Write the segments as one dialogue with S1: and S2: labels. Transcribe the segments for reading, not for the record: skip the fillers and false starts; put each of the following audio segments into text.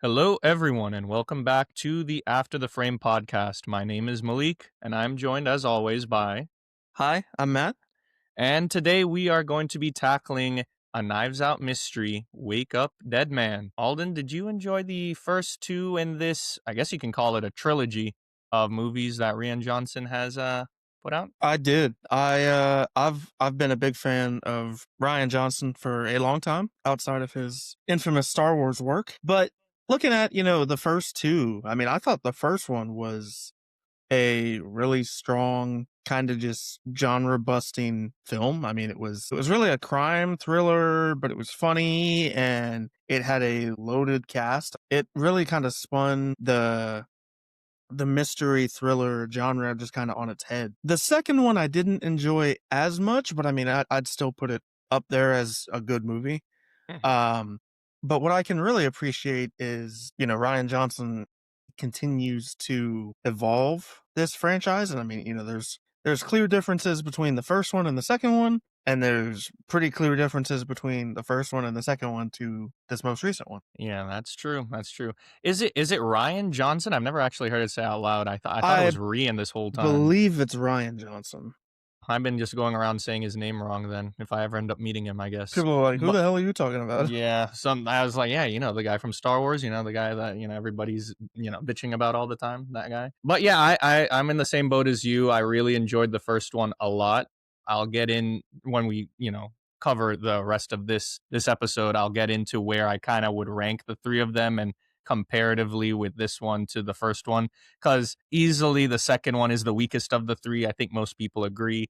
S1: Hello, everyone, and welcome back to the After the Frame podcast. My name is Malik, and I'm joined as always by.
S2: Hi, I'm Matt.
S1: And today we are going to be tackling a Knives Out mystery, Wake Up Dead Man. Alden, did you enjoy the first two in this? I guess you can call it a trilogy of movies that Rian Johnson has put out.
S2: I did. I've been a big fan of Ryan Johnson for a long time, outside of his infamous Star Wars work. But looking at, the first two, I mean, I thought the first one was a really strong kind of just genre busting film. I mean, it was really a crime thriller, but it was funny and it had a loaded cast. It really kind of spun the mystery thriller genre just kind of on its head. The second one I didn't enjoy as much, but I mean, I'd still put it up there as a good movie.
S1: Mhm.
S2: Um, but what I can really appreciate is, Ryan Johnson continues to evolve this franchise. And I mean, there's clear differences between the first one and the second one, and there's pretty clear differences between the first one and the second one to this most recent one.
S1: Yeah, that's true. That's true. Is it Ryan Johnson? I've never actually heard it say out loud. I thought it
S2: I
S1: was Rian this whole time.
S2: believe it's Ryan Johnson.
S1: I've been just going around saying his name wrong then, if I ever end up meeting him, I guess.
S2: People are like, "Who
S1: But
S2: the hell are you talking about?"
S1: yeah, I was like, yeah, the guy from Star Wars, the guy that, everybody's, bitching about all the time, that guy. But yeah, I'm in the same boat as you. I really enjoyed the first one a lot. I'll get in when we, cover the rest of this episode. I'll get into where I kind of would rank the three of them and comparatively with this one to the first one, because easily the second one is the weakest of the three. I think most people agree.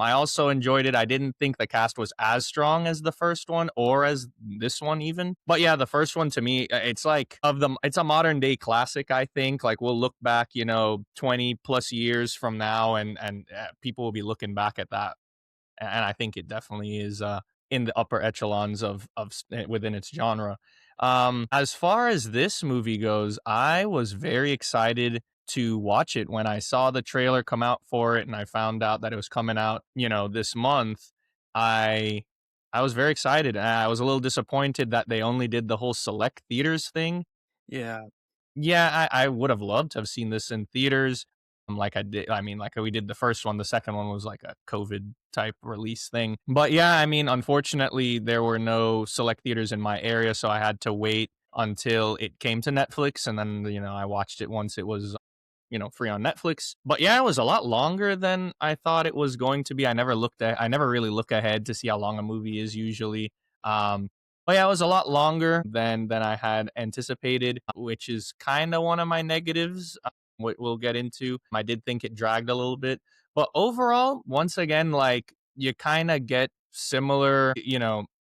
S1: I also enjoyed it. I didn't think the cast was as strong as the first one or as this one even. But yeah, the first one to me, it's like it's a modern day classic, I think. Like we'll look back, 20 plus years from now and people will be looking back at that. And I think it definitely is in the upper echelons of within its genre. As far as this movie goes, I was very excited to watch it when I saw the trailer come out for it and I found out that it was coming out, this month. I I was very excited. I was a little disappointed that they only did the whole select theaters thing.
S2: Yeah.
S1: Yeah, I would have loved to have seen this in theaters. Like I did, I mean, like we did the first one. The second one was like a COVID type release thing. But yeah, I mean, unfortunately, there were no select theaters in my area, so I had to wait until it came to Netflix, and then I watched it once it was free on Netflix. But yeah, it was a lot longer than I thought it was going to be. I never really look ahead to see how long a movie is usually. Um, but yeah, it was a lot longer than I had anticipated, which is kind of one of my negatives. We'll get into. I did think it dragged a little bit, but overall, once again, like you kind of get similar,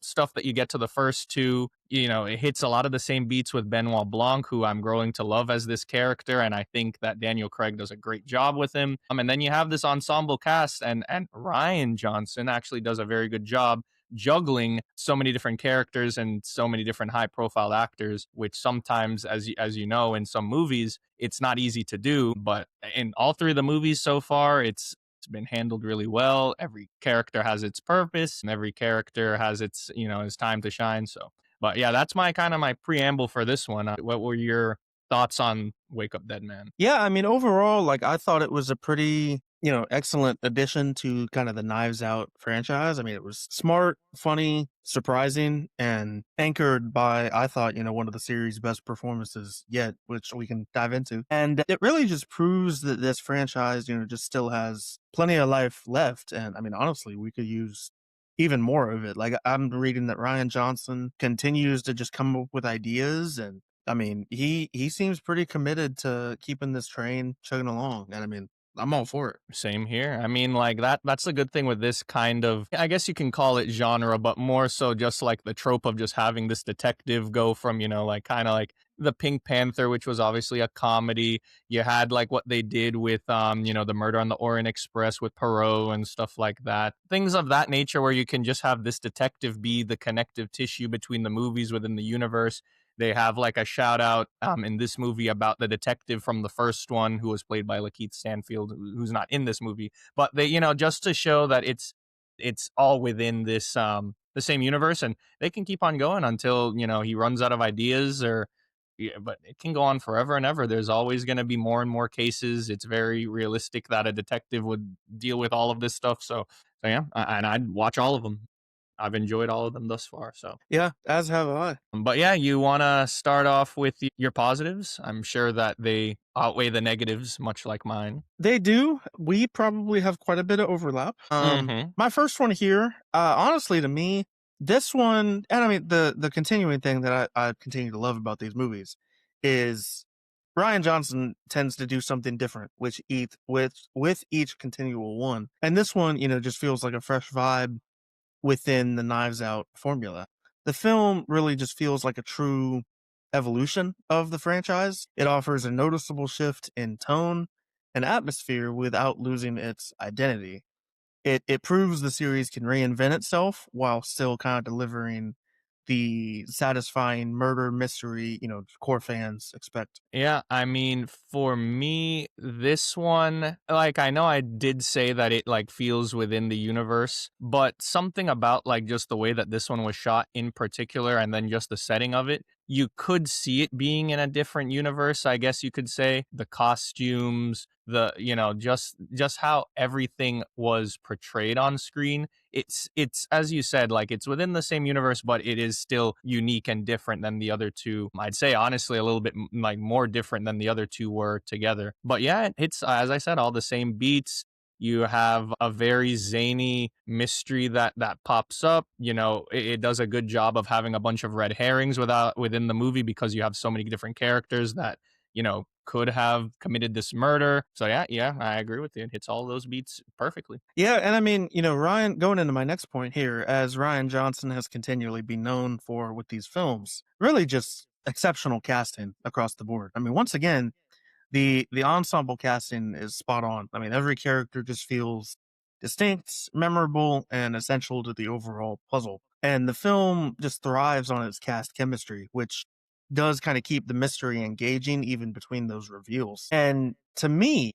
S1: stuff that you get to the first two. It hits a lot of the same beats with Benoit Blanc, who I'm growing to love as this character, and I think that Daniel Craig does a great job with him. And then you have this ensemble cast, and Ryan Johnson actually does a very good job juggling so many different characters and so many different high profile actors, which sometimes, as you know, in some movies it's not easy to do. But in all three of the movies so far, it's been handled really well. Every character has its purpose and every character has its time to shine. So but yeah, that's my preamble for this one. What were your thoughts on Wake Up Dead Man?
S2: Yeah, I mean, overall, like, I thought it was a pretty, excellent addition to kind of the Knives Out franchise. I mean, it was smart, funny, surprising, and anchored by, I thought, one of the series' best performances yet, which we can dive into. And it really just proves that this franchise, just still has plenty of life left. And I mean, honestly, we could use even more of it. Like, I'm reading that Ryan Johnson continues to just come up with ideas, and I mean, he seems pretty committed to keeping this train chugging along, and I mean, I'm all for it.
S1: Same here. I mean, like that's the good thing with this kind of, I guess you can call it genre, but more so just like the trope of just having this detective go from, like kind of like the Pink Panther, which was obviously a comedy. You had like what they did with the Murder on the Orient Express with Perot and stuff like that. Things of that nature where you can just have this detective be the connective tissue between the movies within the universe. They have like a shout out in this movie about the detective from the first one who was played by Lakeith Stanfield, who's not in this movie. But they, just to show that it's all within this the same universe, and they can keep on going until he runs out of ideas or yeah, but it can go on forever and ever. There's always going to be more and more cases. It's very realistic that a detective would deal with all of this stuff. So yeah, and I'd watch all of them. I've enjoyed all of them thus far. So,
S2: Yeah, as have I.
S1: but yeah, you want to start off with your positives. I'm sure that they outweigh the negatives, much like mine.
S2: They do. We probably have quite a bit of overlap.
S1: Hmm.
S2: My first one here, honestly, to me, this one, and I mean the continuing thing that I continue to love about these movies is Ryan Johnson tends to do something different, which with each continual one, and this one, just feels like a fresh vibe within the Knives Out formula. The film really just feels like a true evolution of the franchise. It offers a noticeable shift in tone and atmosphere without losing its identity. It proves the series can reinvent itself while still kind of delivering the satisfying murder mystery, core fans expect.
S1: Yeah, I mean, for me, this one, like, I know I did say that it like feels within the universe, but something about like just the way that this one was shot in particular, and then just the setting of it, you could see it being in a different universe. I guess you could say the costumes, just how everything was portrayed on screen. It's as you said, like it's within the same universe, but it is still unique and different than the other two. I'd say honestly a little bit like more different than the other two were together. But yeah, it's as I said, all the same beats. You have a very zany mystery that pops up. It does a good job of having a bunch of red herrings within the movie because you have so many different characters that could have committed this murder. So yeah, I agree with you. It hits all those beats perfectly.
S2: Yeah, and I mean, Ryan, going into my next point here, as Ryan Johnson has continually been known for with these films, really just exceptional casting across the board. I mean, once again, the ensemble casting is spot on. I mean, every character just feels distinct, memorable, and essential to the overall puzzle. And the film just thrives on its cast chemistry, which does kind of keep the mystery engaging even between those reveals. And to me,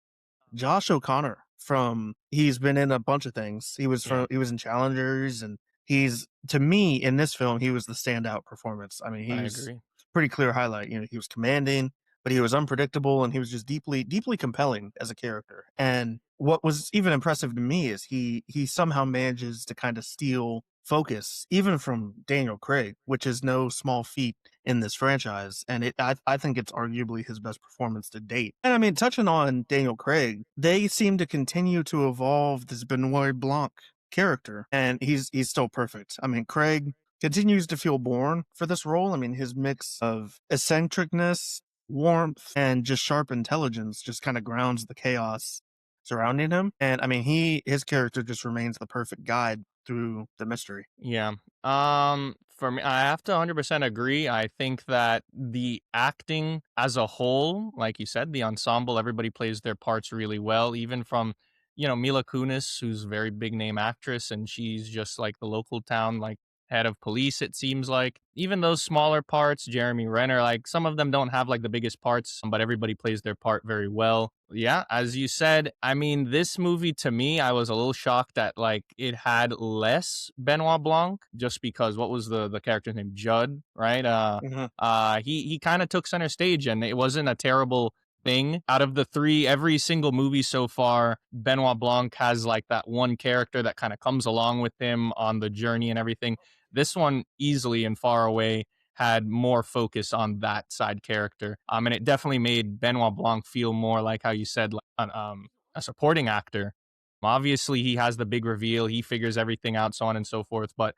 S2: Josh O'Connor from he's been in a bunch of things.
S1: Yeah,
S2: He was in Challengers, and he's to me in this film he was the standout performance. I mean,
S1: I
S2: he's
S1: agree.
S2: pretty clear highlight. He was commanding, but he was unpredictable and he was just deeply compelling as a character. And what was even impressive to me is he somehow manages to kind of steal focus even from Daniel Craig, which is no small feat in this franchise. And I think it's arguably his best performance to date. And I mean, touching on Daniel Craig, they seem to continue to evolve this Benoit Blanc character, and he's still perfect. I mean, Craig continues to feel born for this role. I mean, his mix of eccentricness, warmth, and just sharp intelligence just kind of grounds the chaos surrounding him. And I mean, his character just remains the perfect guide through the mystery.
S1: Yeah. For me, I have to 100% agree. I think that the acting as a whole, like you said, the ensemble, everybody plays their parts really well, even from, Mila Kunis, who's a very big name actress, and she's just like the local town, like head of police, it seems like. Even those smaller parts, Jeremy Renner, like some of them don't have like the biggest parts, but everybody plays their part very well. Yeah, as you said, I mean, this movie to me, I was a little shocked that like it had less Benoit Blanc, just because what was the character's name? Judd, right?
S2: Mhm.
S1: He kind of took center stage, and it wasn't a terrible thing. Out of the three, every single movie so far, Benoit Blanc has like that one character that kind of comes along with him on the journey and everything. This one easily and far away had more focus on that side character. And it definitely made Benoit Blanc feel more like how you said, like, a supporting actor. Obviously, he has the big reveal. He figures everything out, so on and so forth. But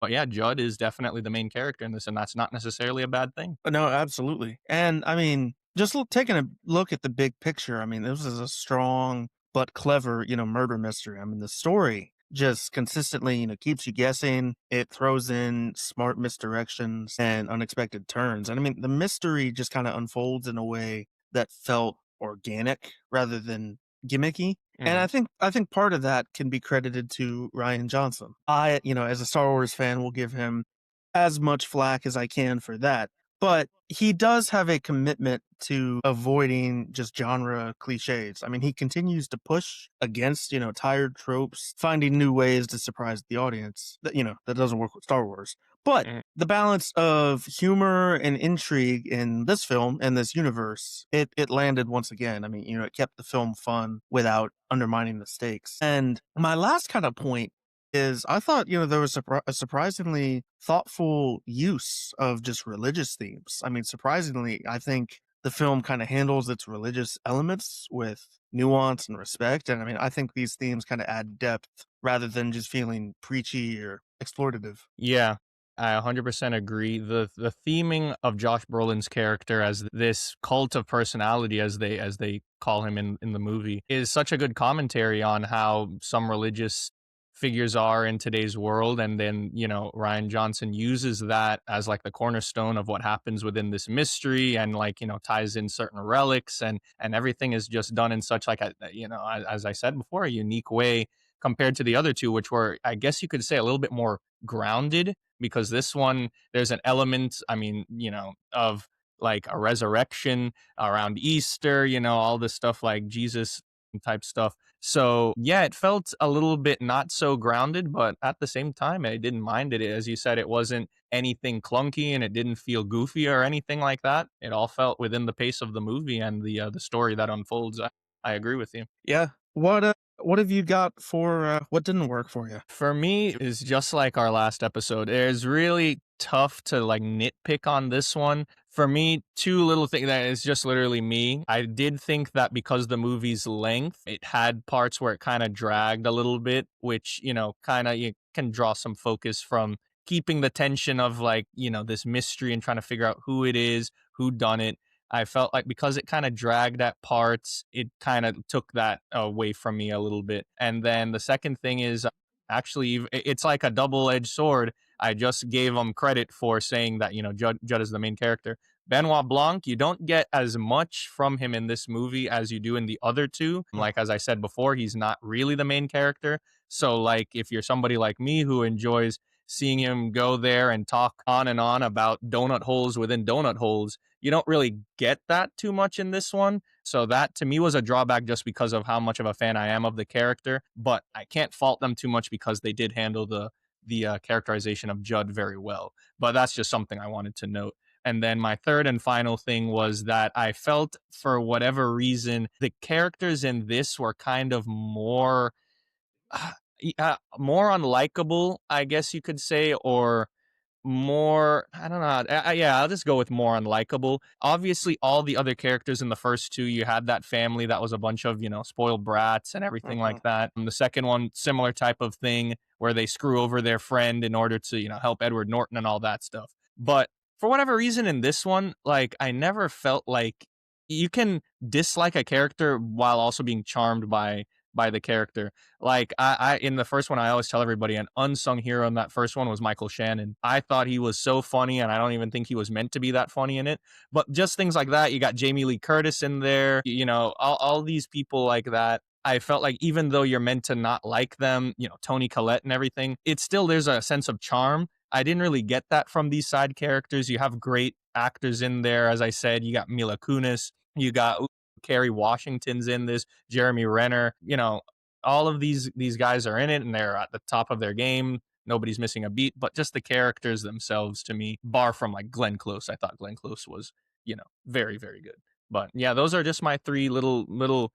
S1: yeah, Judd is definitely the main character in this, and that's not necessarily a bad thing.
S2: No, absolutely. And I mean, just taking a look at the big picture, I mean, this is a strong but clever, murder mystery. I mean, the story just consistently, keeps you guessing. It throws in smart misdirections and unexpected turns. And I mean, the mystery just kind of unfolds in a way that felt organic rather than gimmicky. And
S1: Hmm.
S2: I think part of that can be credited to Ryan Johnson. I, as a Star Wars fan, will give him as much flack as I can for that. But he does have a commitment to avoiding just genre cliches. I mean, he continues to push against, tired tropes, finding new ways to surprise the audience. That doesn't work with Star Wars. But
S1: Mhm.
S2: the balance of humor and intrigue in this film and this universe, it landed once again. I mean, it kept the film fun without undermining the stakes. And my last kind of point is I thought, there was a surprisingly thoughtful use of just religious themes. I mean, surprisingly, I think the film kind of handles its religious elements with nuance and respect. And I mean, I think these themes kind of add depth rather than just feeling preachy or exploitative.
S1: Yeah, I 100% agree. The theming of Josh Brolin's character as this cult of personality, as they call him in the movie, is such a good commentary on how some religious figures are in today's world. And then, Ryan Johnson uses that as like the cornerstone of what happens within this mystery, and like, ties in certain relics, and everything is just done in such like as I said before, a unique way compared to the other two, which were, I guess you could say, a little bit more grounded, because this one, there's an element, I mean, of like a resurrection around Easter, all this stuff like Jesus type stuff. So yeah, it felt a little bit not so grounded, but at the same time, I didn't mind it. As you said, it wasn't anything clunky, and it didn't feel goofy or anything like that. It all felt within the pace of the movie and the story that unfolds. I agree with you.
S2: Yeah. What have you got for what didn't work for you?
S1: For me, is just like our last episode. It's really tough to like nitpick on this one. For me, two little things that is just literally me. I did think that because the movie's length, it had parts where it kind of dragged a little bit, which, kind of you can draw some focus from keeping the tension of like, this mystery and trying to figure out who it is, who done it. I felt like because it kind of dragged at parts, it kind of took that away from me a little bit. And then the second thing is actually it's like a double-edged sword. I just gave him credit for saying that, Judd is the main character. Benoit Blanc, you don't get as much from him in this movie as you do in the other two.
S2: Mm.
S1: Like as I said before, he's not really the main character. So like if you're somebody like me who enjoys seeing him go there and talk on and on about donut holes within donut holes, you don't really get that too much in this one. So that to me was a drawback just because of how much of a fan I am of the character. But I can't fault them too much because they did handle the characterization of Judd very well. But that's just something I wanted to note. And then my third and final thing was that I felt, for whatever reason, the characters in this were kind of more unlikable, I guess you could say, or more, I don't know. Yeah, I'll just go with more unlikable. Obviously, all the other characters in the first two, you had that family that was a bunch of, spoiled brats and everything
S2: Mhm.
S1: like that. And the second one, similar type of thing where they screw over their friend in order to, help Edward Norton and all that stuff. But for whatever reason in this one, like I never felt like you can dislike a character while also being charmed by the character. Like I in the first one, I always tell everybody an unsung hero in that first one was Michael Shannon. I thought he was so funny, and I don't even think he was meant to be that funny in it. But just things like that. You got Jamie Lee Curtis in there. All these people like that. I felt like even though you're meant to not like them, Tony Collette and everything, it's still there's a sense of charm. I didn't really get that from these side characters. You have great actors in there, as I said. You got Mila Kunis. You got Kerry Washington's in this, Jeremy Renner, all of these guys are in it and they're at the top of their game. Nobody's missing a beat, but just the characters themselves to me, bar from like Glenn Close. I thought Glenn Close was, very, very good. But yeah, those are just my three little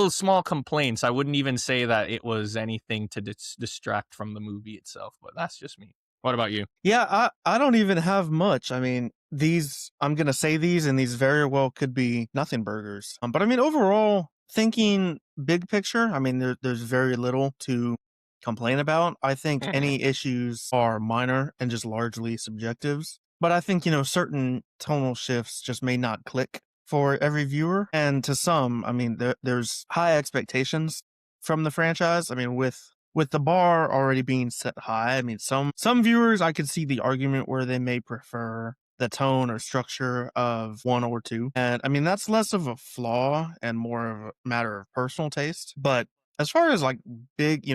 S1: small complaints. I wouldn't even say that it was anything to distract from the movie itself, but that's just me. What about you?
S2: Yeah, I don't even have much. I mean, these I'm gonna say these, and these very well could be nothing burgers. But I mean, overall, thinking big picture, I mean, there's very little to complain about. I think
S1: Mhm.
S2: any issues are minor and just largely subjectives. But I think certain tonal shifts just may not click for every viewer, and to some, I mean, there's high expectations from the franchise. I mean, with the bar already being set high, I mean, some viewers, I could see the argument where they may prefer the tone or structure of one or two. And I mean, that's less of a flaw and more of a matter of personal taste. But as far as like big,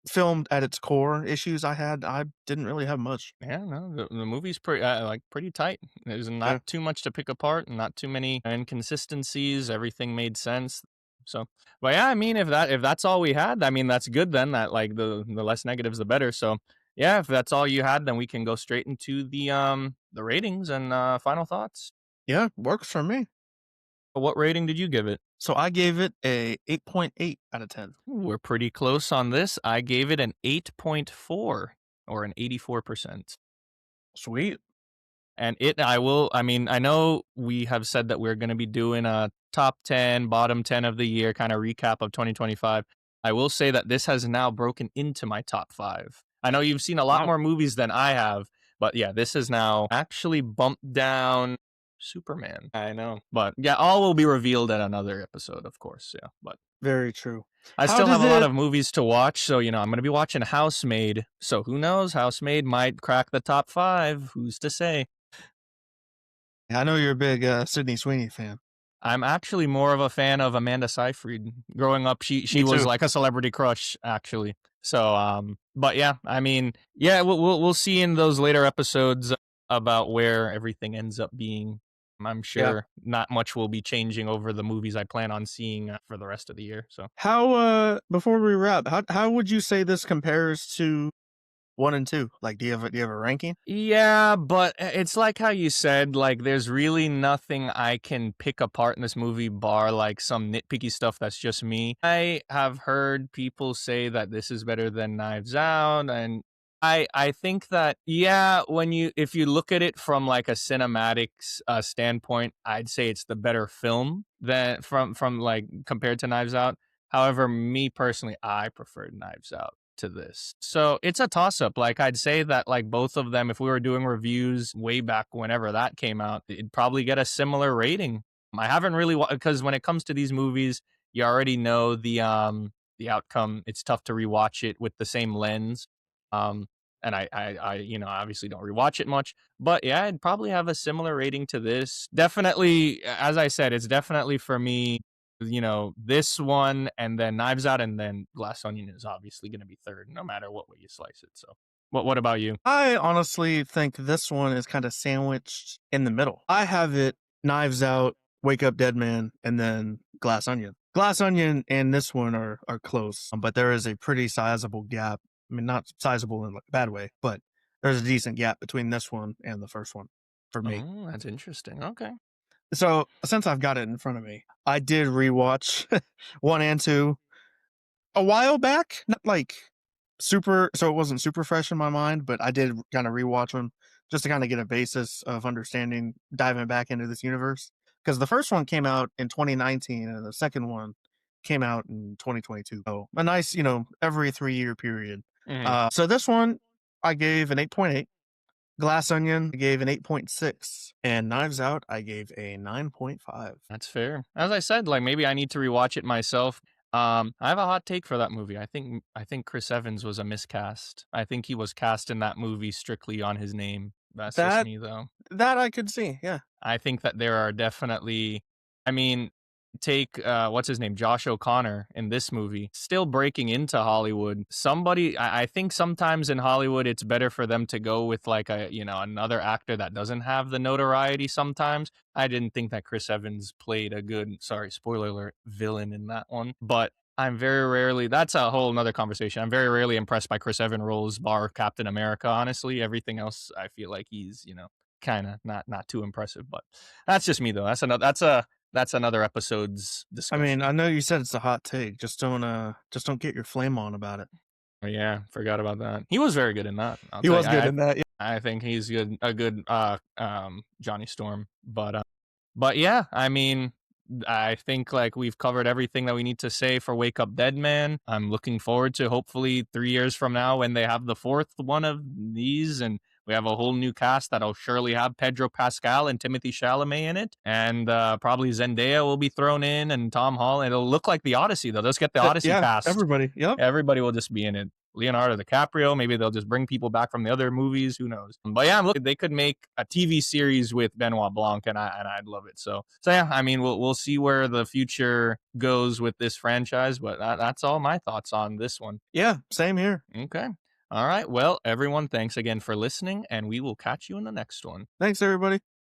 S2: filmed at its core issues I didn't really have much.
S1: Yeah, no, the movie's pretty tight. There's
S2: Yeah.
S1: not too much to pick apart, and not too many inconsistencies. Everything made sense. So, but yeah, I mean, if that's all we had, I mean, that's good then. That like the less negatives, the better. So, yeah, if that's all you had, then we can go straight into the ratings and final thoughts.
S2: Yeah, works for me.
S1: What rating did you give it?
S2: So I gave it a 8.8 out of 10.
S1: We're pretty close on this. I gave it an 8.4 or an 84%.
S2: Sweet.
S1: And I mean, I know we have said that we're going to be doing a top 10, bottom 10 of the year kind of recap of 2025. I will say that this has now broken into my top 5. I know you've seen a lot
S2: Wow.
S1: more movies than I have, but yeah, this has now actually bumped down Superman. I know. But yeah, all will be revealed in another episode, of course. Yeah. But
S2: Very true.
S1: I
S2: How
S1: still have
S2: does
S1: a lot
S2: it
S1: of movies to watch, so I'm going to be watching Housemaid. So who knows? Housemaid might crack the top 5. Who's to say?
S2: I know you're a big Sydney Sweeney fan.
S1: I'm actually more of a fan of Amanda Seyfried. Growing up, she
S2: Me
S1: was
S2: too.
S1: like a celebrity crush, actually. So, but yeah, I mean, yeah, we'll see in those later episodes about where everything ends up being. I'm
S2: Yeah.
S1: sure not much will be changing over the movies I plan on seeing for the rest of the year. So,
S2: How before we wrap, how would you say this compares to 1 and 2? Like do you have a ranking?
S1: yeah, but it's like how you said, like there's really nothing I can pick apart in this movie bar like some nitpicky stuff that's just me. I have heard people say that this is better than Knives Out, and I think that yeah, when you if you look at it from like a cinematics standpoint, I'd say it's the better film than from like compared to Knives Out. However, me personally, I prefer Knives Out to this. So it's a toss up. Like I'd say that like both of them, if we were doing reviews way back whenever that came out, it'd probably get a similar rating. I haven't really because when it comes to these movies, you already know the outcome. It's tough to rewatch it with the same lens. Um and I obviously don't rewatch it much, but yeah, I'd probably have a similar rating to this. Definitely, as I said, it's definitely for me this one and then Knives Out and then Glass Onion is obviously going to be third, no matter what way you slice it. So, what about you?
S2: I honestly think this one is kind of sandwiched in the middle. I have it Knives Out, Wake Up Dead Man, and then Glass Onion. Glass Onion and this one are close, but there is a pretty sizable gap. I mean, not sizable in like a bad way, but there's a decent gap between this one and the first one for me.
S1: Oh, that's interesting. Okay.
S2: So since I've got it in front of me, I did rewatch 1 and 2 a while back, not like super, so it wasn't super fresh in my mind, but I did kind of rewatch them just to kind of get a basis of understanding, diving back into this universe. Because the first one came out in 2019 and the second one came out in 2022. So a nice, every 3 year period.
S1: Mhm.
S2: So this one I gave an 8.8. Glass Onion I gave an 8.6. And Knives Out I gave a 9.5.
S1: That's fair. As I said, like maybe I need to rewatch it myself. I have a hot take for that movie. I think Chris Evans was a miscast. I think he was cast in that movie strictly on his name. That's just
S2: That
S1: me though.
S2: that I could see. Yeah.
S1: I think that there are definitely I mean, take what's his name? Josh O'Connor in this movie, still breaking into Hollywood. Somebody I think sometimes in Hollywood it's better for them to go with like another actor that doesn't have the notoriety sometimes. I didn't think that Chris Evans played a good, sorry, spoiler alert, villain in that one. But I'm very rarely that's a whole nother conversation. I'm very rarely impressed by Chris Evans roles bar Captain America, honestly. Everything else I feel like he's, kind of not too impressive, but that's just me though. That's another episode's
S2: I mean,
S1: discussion.
S2: I know you said it's a hot take. Just don't get your flame on about it.
S1: Oh, yeah, forgot about that. He was very good in that. I'll
S2: He
S1: tell you.
S2: was good in that. Yeah.
S1: I think he's a good Johnny Storm. But yeah, I mean, I think like we've covered everything that we need to say for Wake Up Dead Man. I'm looking forward to hopefully 3 years from now when they have the fourth one of these and we have a whole new cast that'll surely have Pedro Pascal and Timothy Chalamet in it, and probably Zendaya will be thrown in and Tom Holland. It'll look like the Odyssey. They'll just get the Odyssey
S2: Yeah,
S1: cast.
S2: everybody. Yep.
S1: Everybody will just be in it. Leonardo DiCaprio. Maybe they'll just bring people back from the other movies. Who knows? But yeah, I'm looking. They could make a TV series with Benoit Blanc, and I'd love it. So yeah, I mean, we'll see where the future goes with this franchise. But that's all my thoughts on this one.
S2: Yeah, same here.
S1: Okay. All right. Well, everyone, thanks again for listening, and we will catch you in the next one.
S2: Thanks, everybody.